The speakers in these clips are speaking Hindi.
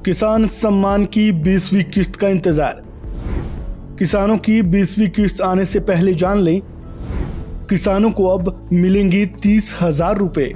किसान सम्मान की 20वीं किस्त का इंतजार। किसानों की 20वीं किस्त आने से पहले जान लें, किसानों को अब मिलेंगे 30,000 रुपए।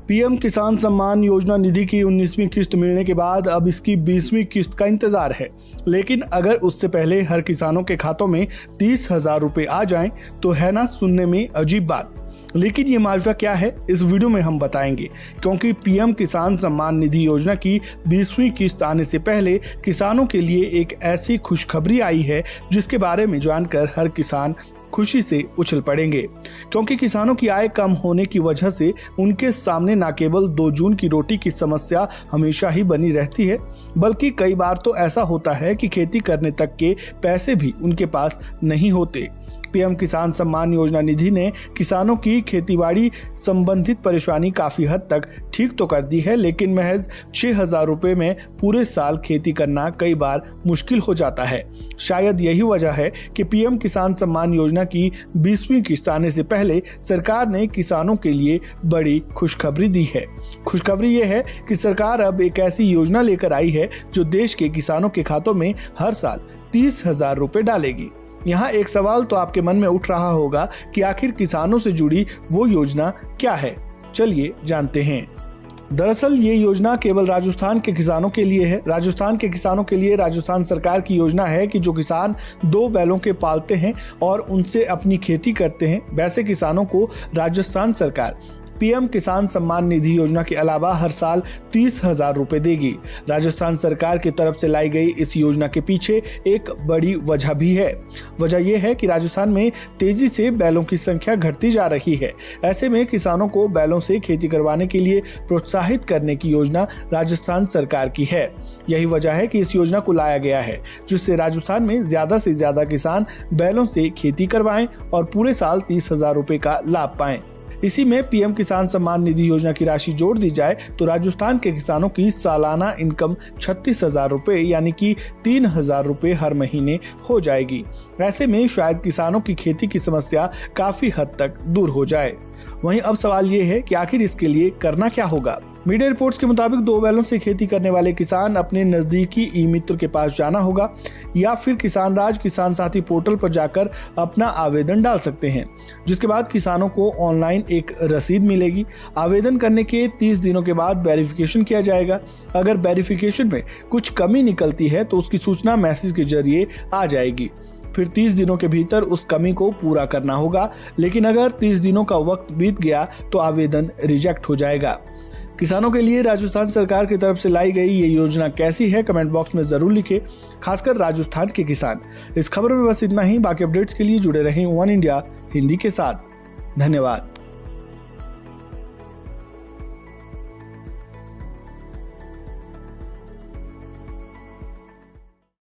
पीएम किसान सम्मान योजना निधि की 19वीं किस्त मिलने के बाद अब इसकी 20वीं किस्त का इंतजार है। लेकिन अगर उससे पहले हर किसानों के खातों में 30,000 रुपए आ जाएं, तो है ना सुनने में अजीब बात। लेकिन ये माजरा क्या है, इस वीडियो में हम बताएंगे, क्योंकि पीएम किसान सम्मान निधि योजना की 20वीं किस्त आने से पहले किसानों के लिए एक ऐसी खुशखबरी आई है जिसके बारे में जानकर हर किसान खुशी से उछल पड़ेंगे। क्योंकि किसानों की आय कम होने की वजह से उनके सामने न केवल 2 जून की रोटी की समस्या हमेशा ही बनी रहती है, बल्कि कई बार तो ऐसा होता है कि खेती करने तक के पैसे भी उनके पास नहीं होते। पीएम किसान सम्मान योजना निधि ने किसानों की खेतीबाड़ी संबंधित परेशानी काफी हद तक ठीक तो कर दी है, लेकिन महज 6,000 रुपए में पूरे साल खेती करना कई बार मुश्किल हो जाता है। शायद यही वजह है कि पीएम किसान सम्मान योजना की 20वीं किस्त आने से पहले सरकार ने किसानों के लिए बड़ी खुशखबरी दी है। खुशखबरी ये है कि सरकार अब एक ऐसी योजना लेकर आई है जो देश के किसानों के खातों में हर साल 30,000 रुपए डालेगी। यहाँ एक सवाल तो आपके मन में उठ रहा होगा कि आखिर किसानों से जुड़ी वो योजना क्या है। चलिए जानते हैं। दरअसल ये योजना केवल राजस्थान के किसानों के लिए है। राजस्थान के किसानों के लिए राजस्थान सरकार की योजना है कि जो किसान 2 बैलों के पालते हैं और उनसे अपनी खेती करते हैं, वैसे किसानों को राजस्थान सरकार पीएम किसान सम्मान निधि योजना के अलावा हर साल 30,000 रुपए देगी। राजस्थान सरकार की तरफ से लाई गई इस योजना के पीछे एक बड़ी वजह भी है। वजह यह है कि राजस्थान में तेजी से बैलों की संख्या घटती जा रही है। ऐसे में किसानों को बैलों से खेती करवाने के लिए प्रोत्साहित करने की योजना राजस्थान सरकार की है। यही वजह है कि इस योजना को लाया गया है, जिससे राजस्थान में ज्यादा से ज्यादा किसान बैलों से खेती करवाएं और पूरे साल 30,000 रुपए का लाभ पाएं। इसी में पीएम किसान सम्मान निधि योजना की राशि जोड़ दी जाए तो राजस्थान के किसानों की सालाना इनकम 36,000 रुपए यानी कि 3,000 रुपए हर महीने हो जाएगी। ऐसे में शायद किसानों की खेती की समस्या काफी हद तक दूर हो जाए। वहीं अब सवाल ये है कि आखिर इसके लिए करना क्या होगा। मीडिया रिपोर्ट्स के मुताबिक 2 बैलों से खेती करने वाले किसान अपने नजदीकी ई मित्र के पास जाना होगा या फिर किसान राज किसान साथी पोर्टल पर जाकर अपना आवेदन डाल सकते हैं, जिसके बाद किसानों को ऑनलाइन एक रसीद मिलेगी। आवेदन करने के 30 दिनों के बाद वेरिफिकेशन किया जाएगा। अगर वेरिफिकेशन में कुछ कमी निकलती है तो उसकी सूचना मैसेज के जरिए आ जाएगी। फिर 30 दिनों के भीतर उस कमी को पूरा करना होगा, लेकिन अगर 30 दिनों का वक्त बीत गया तो आवेदन रिजेक्ट हो जाएगा। किसानों के लिए राजस्थान सरकार की तरफ से लाई गई ये योजना कैसी है, कमेंट बॉक्स में जरूर लिखें, खासकर राजस्थान के किसान। इस खबर में बस इतना ही। बाकी अपडेट्स के लिए जुड़े रहें वन इंडिया हिंदी के साथ। धन्यवाद।